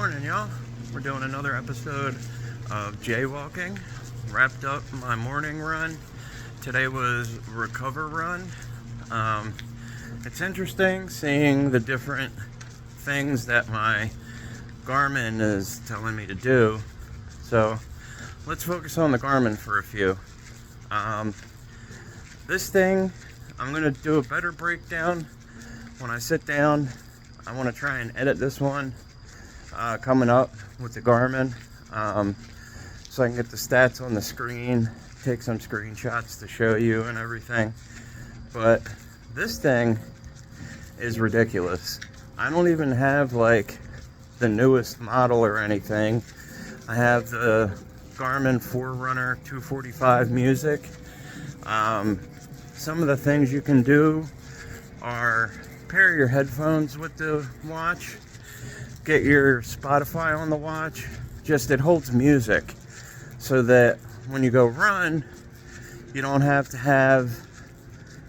morning, y'all. We're doing another episode of jaywalking. Wrapped up my morning run. Today was recover run. It's interesting seeing the different things that my Garmin is telling me to do. So let's focus on the Garmin for a few. This thing, I'm going to do a better breakdown when I sit down. I want to try and edit this one coming up with the Garmin, so I can get the stats on the screen, take some screenshots to show you and everything. But this thing is ridiculous. I don't even have like the newest model or anything. I have the Garmin Forerunner 245 Music. Some of the things you can do are pair your headphones with the watch, get your Spotify on the watch. It holds music so that when you go run, you don't have to have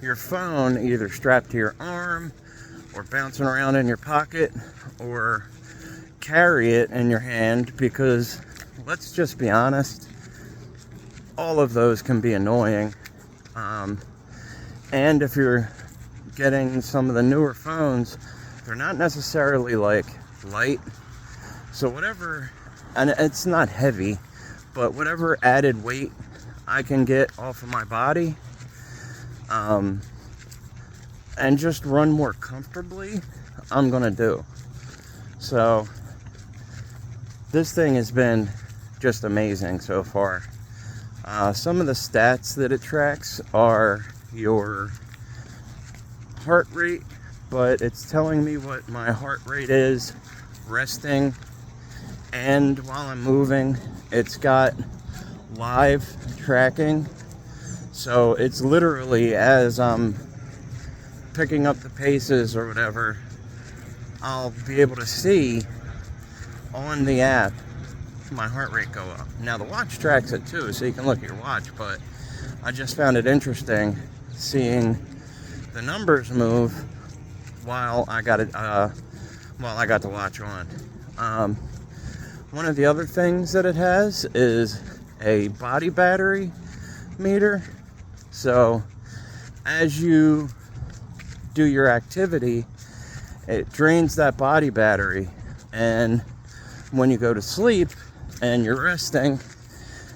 your phone either strapped to your arm or bouncing around in your pocket or carry it in your hand, because let's just be honest, all of those can be annoying. And if you're getting some of the newer phones, they're not necessarily like light, so whatever, and it's not heavy, but whatever added weight I can get off of my body, and just run more comfortably, I'm gonna do. So this thing has been just amazing so far. Some of the stats that it tracks are your heart rate, but it's telling me what my heart rate is resting and while I'm moving. It's got live tracking, so it's literally as I'm picking up the paces or whatever, I'll be able to see on the app my heart rate go up. Now the watch tracks it too, so you can look at your watch, but I just found it interesting seeing the numbers move while I got the watch on. One of the other things that it has is a body battery meter. So as you do your activity, it drains that body battery, and when you go to sleep and you're resting,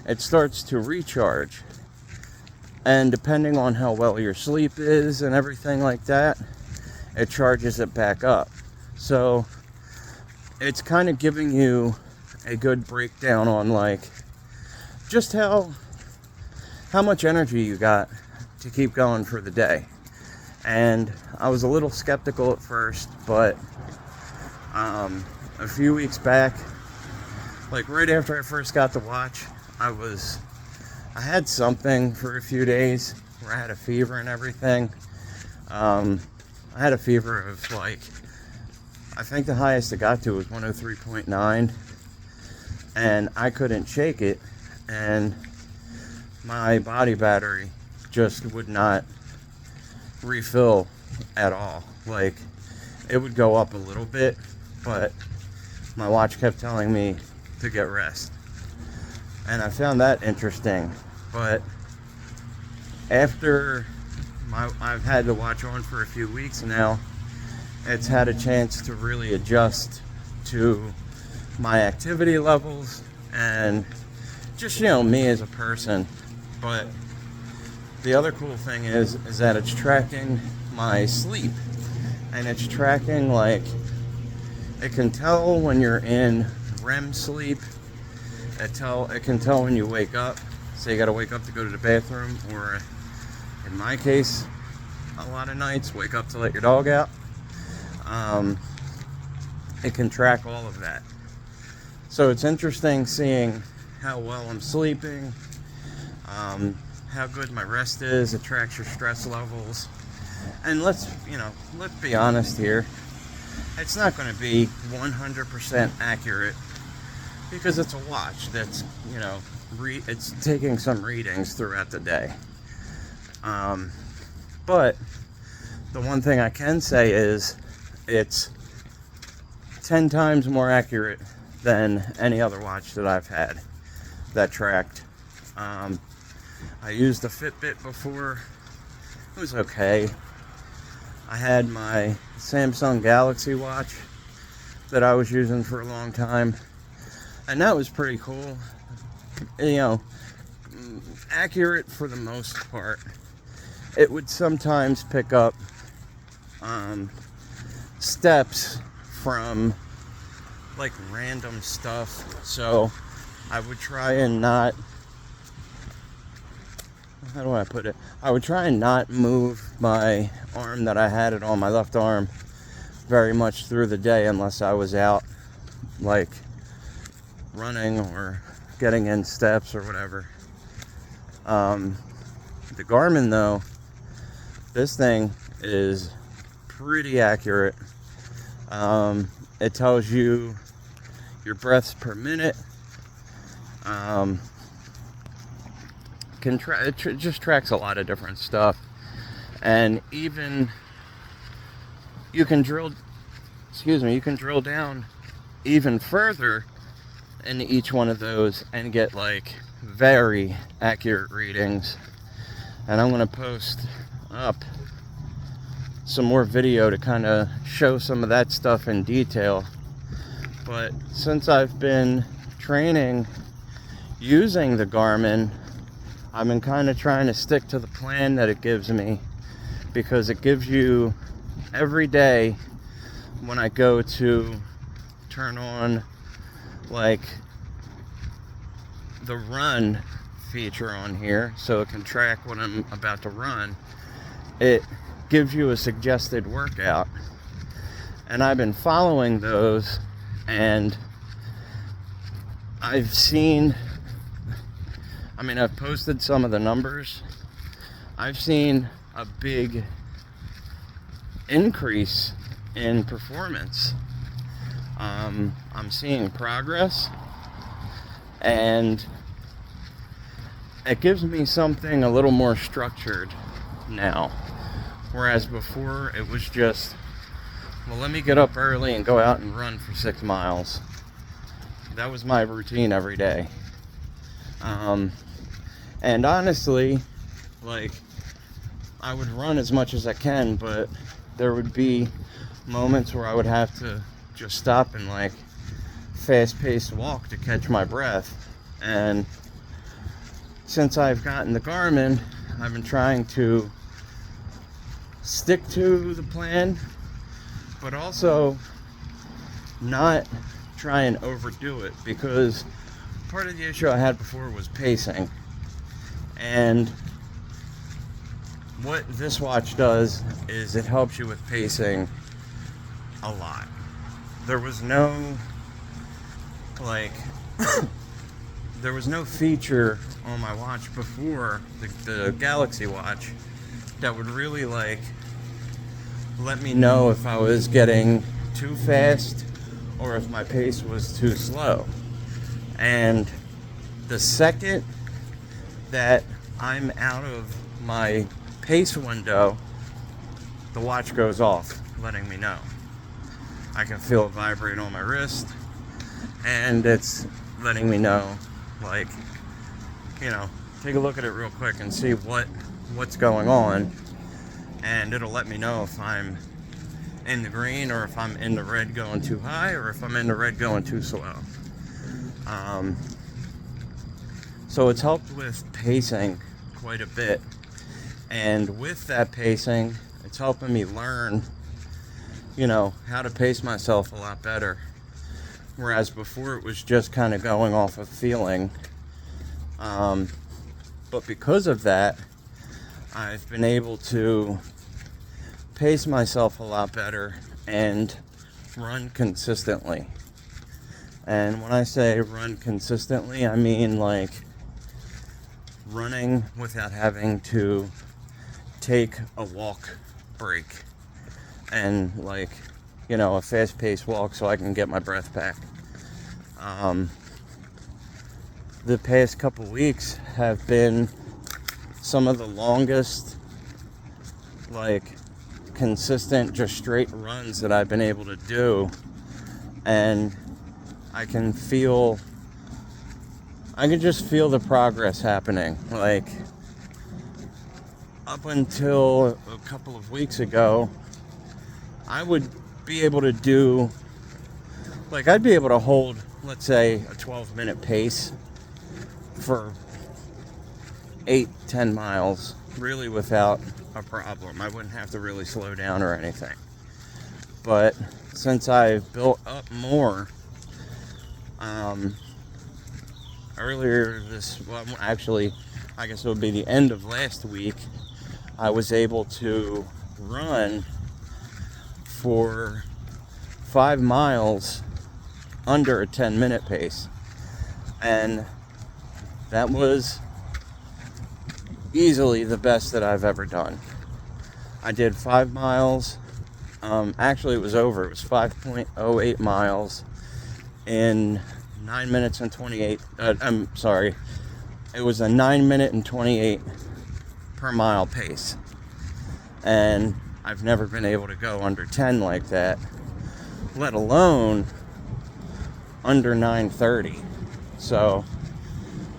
it starts to recharge. And depending on how well your sleep is and everything like that, it charges it back up. So it's kind of giving you a good breakdown on like just how much energy you got to keep going for the day. And I was a little skeptical at first, but a few weeks back, like right after I first got the watch, I had something for a few days where I had a fever and everything. I had a fever of like, I think the highest it got to was 103.9, and I couldn't shake it, and my body battery just would not refill at all. Like, it would go up a little bit, but my watch kept telling me to get rest, and I found that interesting. But after I've had the watch on for a few weeks now, it's had a chance to really adjust to my activity levels and just, me as a person. But the other cool thing is that it's tracking my sleep, and it's tracking, like, it can tell when you're in REM sleep. It can tell when you wake up. So you got to wake up to go to the bathroom, or in my case, a lot of nights, wake up to let your dog out. It can track all of that. So it's interesting seeing how well I'm sleeping, how good my rest is. It tracks your stress levels. And let's be honest here. It's not going to be 100% accurate, because it's a watch that's, it's taking some readings throughout the day. But the one thing I can say is it's 10 times more accurate than any other watch that I've had that tracked. I used a Fitbit before. It was okay. I had my Samsung Galaxy watch that I was using for a long time, and that was pretty cool. You know, accurate for the most part. It would sometimes pick up steps from like random stuff, so I would try and not, how do I put it? I would try and not move my arm that I had it on, my left arm, very much through the day unless I was out like running or getting in steps or whatever. The Garmin though, this thing is pretty accurate. It tells you your breaths per minute. It just tracks a lot of different stuff, and even you can drill down even further into each one of those and get like very accurate readings. And I'm going to post up some more video to kind of show some of that stuff in detail. But since I've been training using the Garmin, I've been kind of trying to stick to the plan that it gives me, because it gives you every day when I go to turn on like the run feature on here so it can track what I'm about to run, it gives you a suggested workout, and I've been following those, and I've posted some of the numbers. I've seen a big increase in performance. I'm seeing progress, and it gives me something a little more structured now. Whereas before it was just, well, let me get up early and go out and run for 6 miles. That was my routine every day. And honestly, like, I would run as much as I can, but there would be moments where I would have to just stop and like fast-paced walk to catch my breath. And since I've gotten the Garmin, I've been trying to stick to the plan, but also not try and overdo it, because part of the issue I had before was pacing. And what this watch does is it helps you with pacing a lot. There was no there was no feature on my watch before, the Galaxy watch, that would really like let me know if I was getting too fast or if my pace was too slow. And the second that I'm out of my pace window, the watch goes off, letting me know. I can feel it vibrate on my wrist, and it's letting me know, like, you know, take a look at it real quick and see what's going on, and it'll let me know if I'm in the green, or if I'm in the red going too high, or if I'm in the red going too slow. So it's helped with pacing quite a bit, and with that pacing, it's helping me learn, you know, how to pace myself a lot better. Whereas before it was just kind of going off of feeling. But because of that, I've been able to pace myself a lot better and run consistently. And when I say run consistently, I mean like running without having to take a walk break and, like, you know, a fast-paced walk so I can get my breath back. The past couple weeks have been some of the longest, like, consistent, just straight runs that I've been able to do, and I can just feel the progress happening. Like, up until a couple of weeks ago, I would be able to do, like, I'd be able to hold, let's say, a 12-minute pace for 8-10 miles, really without a problem. I wouldn't have to really slow down or anything. But since I've built up more, earlier actually, I guess it would be the end of last week, I was able to run for 5 miles under a 10-minute pace. And that was easily the best that I've ever done. I did 5 miles. Actually, it was over. It was 5.08 miles in 9 minutes and 28. I'm sorry. It was a 9 minute and 28 per mile pace. And I've never been able to go under 10 like that, let alone under 9:30. So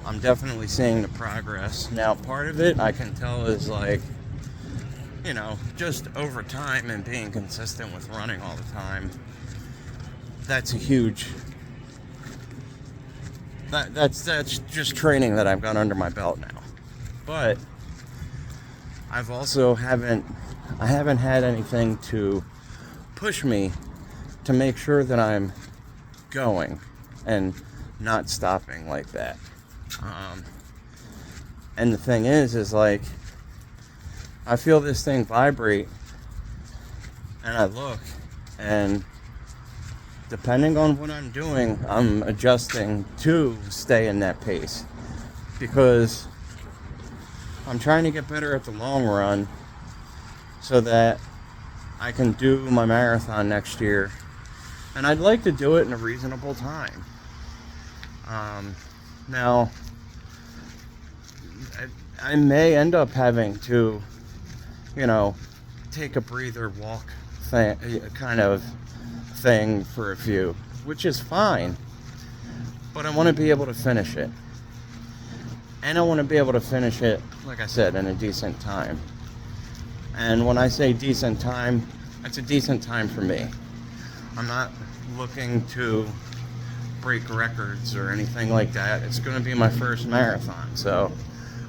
I'm definitely seeing the progress. Now, part of it I can tell is like, you know, just over time and being consistent with running all the time. That's a huge, that's just training that I've got under my belt now. But I've also haven't had anything to push me to make sure that I'm going and not stopping like that. And the thing is like, I feel this thing vibrate, and I look, and depending on what I'm doing, I'm adjusting to stay in that pace, because I'm trying to get better at the long run so that I can do my marathon next year. And I'd like to do it in a reasonable time. Now, I may end up having to, you know, take a breather, walk kind of thing for a few, which is fine. But I want to be able to finish it. And I want to be able to finish it, like I said, in a decent time. And when I say decent time, it's a decent time for me. I'm not looking to break records or anything like that. It's going to be my first marathon, so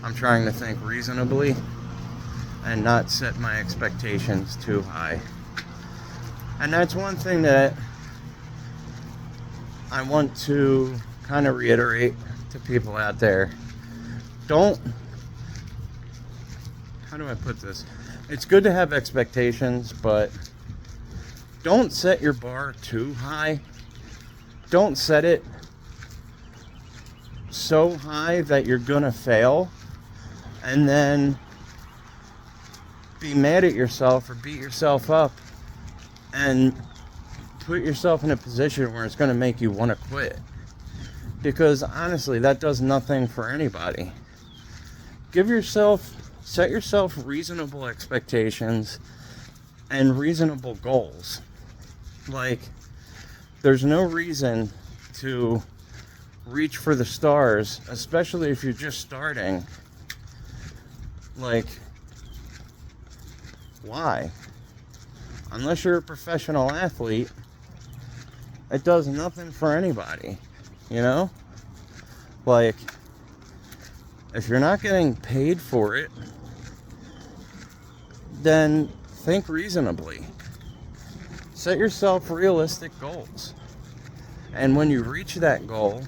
I'm trying to think reasonably and not set my expectations too high. And that's one thing that I want to kind of reiterate to people out there. How do I put this? It's good to have expectations, but don't set your bar too high. Don't set it so high that you're gonna fail and then be mad at yourself or beat yourself up and put yourself in a position where it's gonna make you want to quit. Because honestly, that does nothing for anybody. Set yourself reasonable expectations and reasonable goals. Like, there's no reason to reach for the stars, especially if you're just starting. Like, why? Unless you're a professional athlete, it does nothing for anybody, you know? Like, if you're not getting paid for it, then think reasonably. Set yourself realistic goals. And when you reach that goal,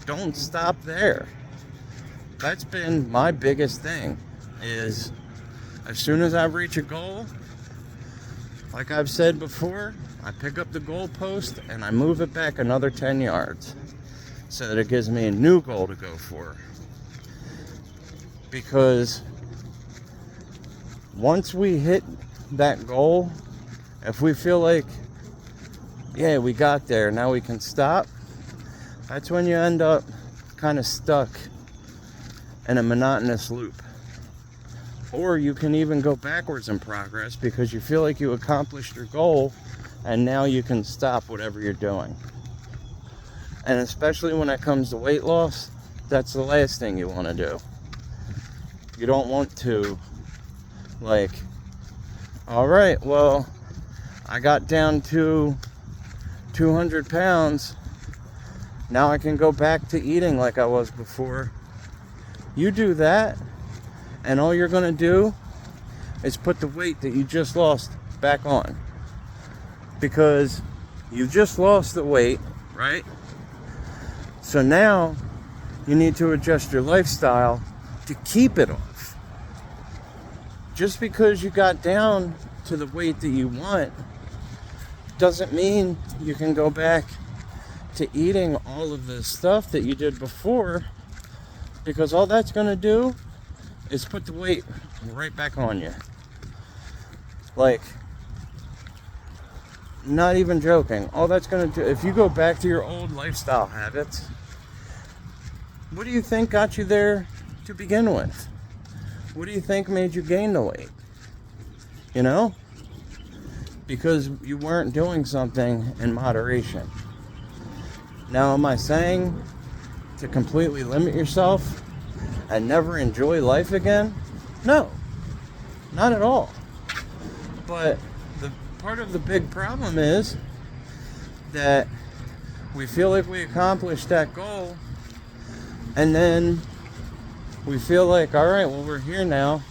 don't stop there. That's been my biggest thing, is as soon as I reach a goal, like I've said before, I pick up the goalpost and I move it back another 10 yards so that it gives me a new goal to go for. Because once we hit that goal, if we feel like, yeah, we got there, now we can stop, that's when you end up kind of stuck in a monotonous loop. Or you can even go backwards in progress because you feel like you accomplished your goal and now you can stop whatever you're doing. And especially when it comes to weight loss, that's the last thing you want to do. You don't want to, like, all right, well, I got down to 200 pounds. Now I can go back to eating like I was before. You do that, and all you're going to do is put the weight that you just lost back on. Because you just lost the weight, right? So now you need to adjust your lifestyle to keep it off. Just because you got down to the weight that you want doesn't mean you can go back to eating all of the stuff that you did before, because all that's going to do is put the weight right back on you. Like, not even joking. All that's going to do, if you go back to your old lifestyle habits, what do you think got you there to begin with? What do you think made you gain the weight? You know? Because you weren't doing something in moderation. Now, am I saying to completely limit yourself and never enjoy life again? No, not at all. But the part of the big problem is that we feel like we accomplished that goal, and then we feel like, all right, well, we're here now.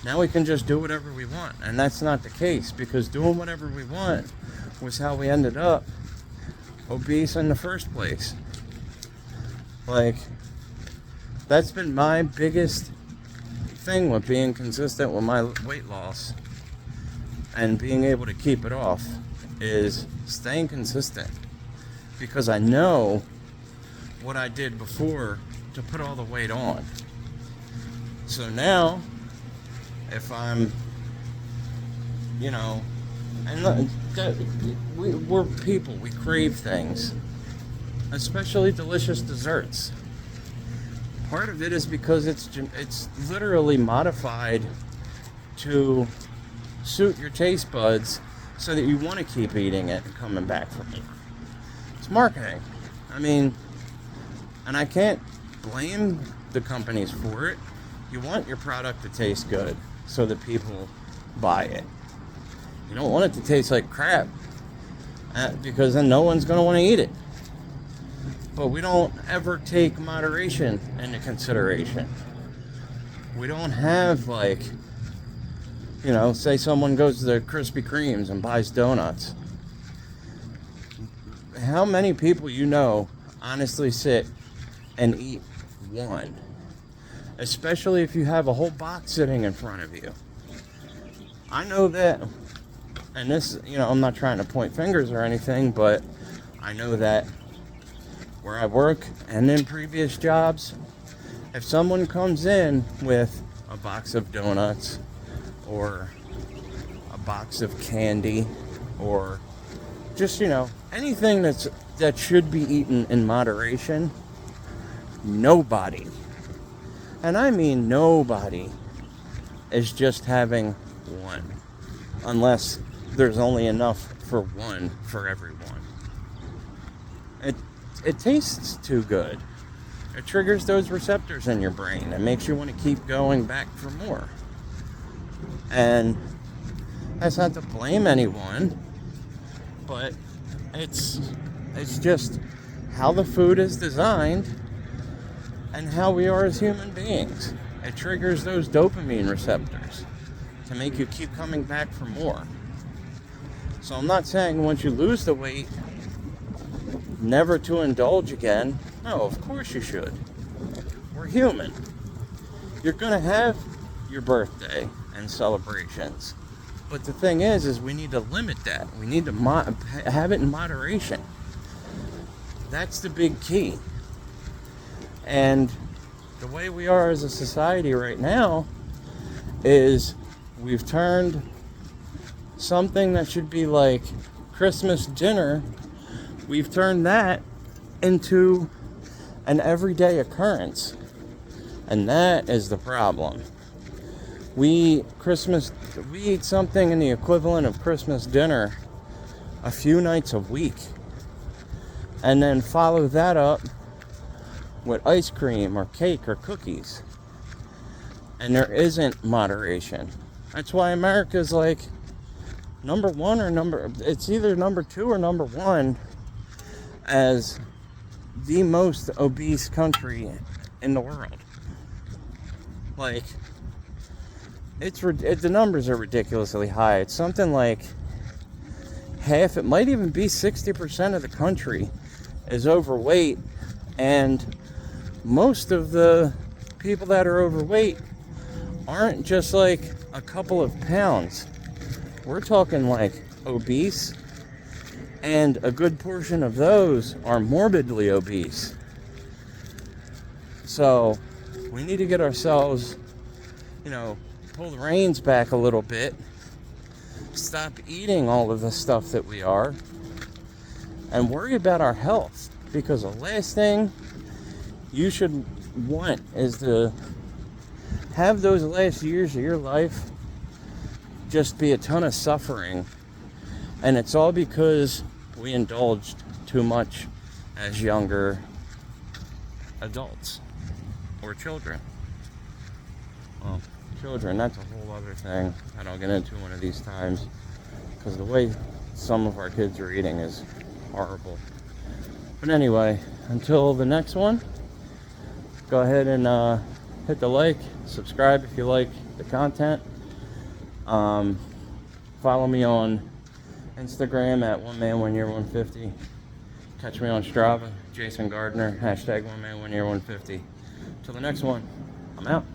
Now we can just do whatever we want. And that's not the case, because doing whatever we want was how we ended up obese in the first place. Like, that's been my biggest thing with being consistent with my weight loss and being able to keep it off, is staying consistent. Because I know what I did before to put all the weight on. So now, if I'm, you know, and we're people, we crave things, especially delicious desserts. Part of it is because it's literally modified to suit your taste buds so that you want to keep eating it and coming back for more. It's marketing. I mean, and I can't blame the companies for it. You want your product to taste good so that people buy it. You don't want it to taste like crap, because then no one's going to want to eat it. But we don't ever take moderation into consideration. We don't have, like, you know, say someone goes to the Krispy Kremes and buys donuts. How many people you know honestly sit and eat one? Especially if you have a whole box sitting in front of you. I know that, and this, you know, I'm not trying to point fingers or anything, but I know that where I work and in previous jobs, if someone comes in with a box of donuts or a box of candy or just, you know, anything that should be eaten in moderation, nobody, and I mean nobody, is just having one, unless there's only enough for one for everyone. It tastes too good. It triggers those receptors in your brain. It makes you want to keep going back for more. And that's not to blame anyone, but it's just how the food is designed and how we are as human beings. It triggers those dopamine receptors to make you keep coming back for more. So I'm not saying once you lose the weight, never to indulge again. No, of course you should. We're human. You're going to have your birthday and celebrations. But the thing is we need to limit that. We need to have it in moderation. That's the big key. And the way we are as a society right now is we've turned something that should be like Christmas dinner, we've turned that into an everyday occurrence. And that is the problem. We eat something in the equivalent of Christmas dinner a few nights a week. and then follow that up with ice cream or cake or cookies. And there isn't moderation. That's why America's like number one or it's either number 2 or number 1 as the most obese country in the world. Like, the numbers are ridiculously high. It's something like half, it might even be 60% of the country is overweight, and most of the people that are overweight aren't just like a couple of pounds. We're talking like obese, and a good portion of those are morbidly obese. So we need to get ourselves, pull the reins back a little bit, stop eating all of the stuff that we are, and worry about our health. Because the last thing you should want is to have those last years of your life just be a ton of suffering. And it's all because we indulged too much as younger adults or children. Well, children, that's a whole other thing I don't get into one of these times, because the way some of our kids are eating is horrible. But anyway, until the next one, go ahead and hit the like, subscribe if you like the content. Follow me on Instagram at 1man1year150. Catch me on Strava, Jason Gardner, #1man1year150. Till the next one, I'm out.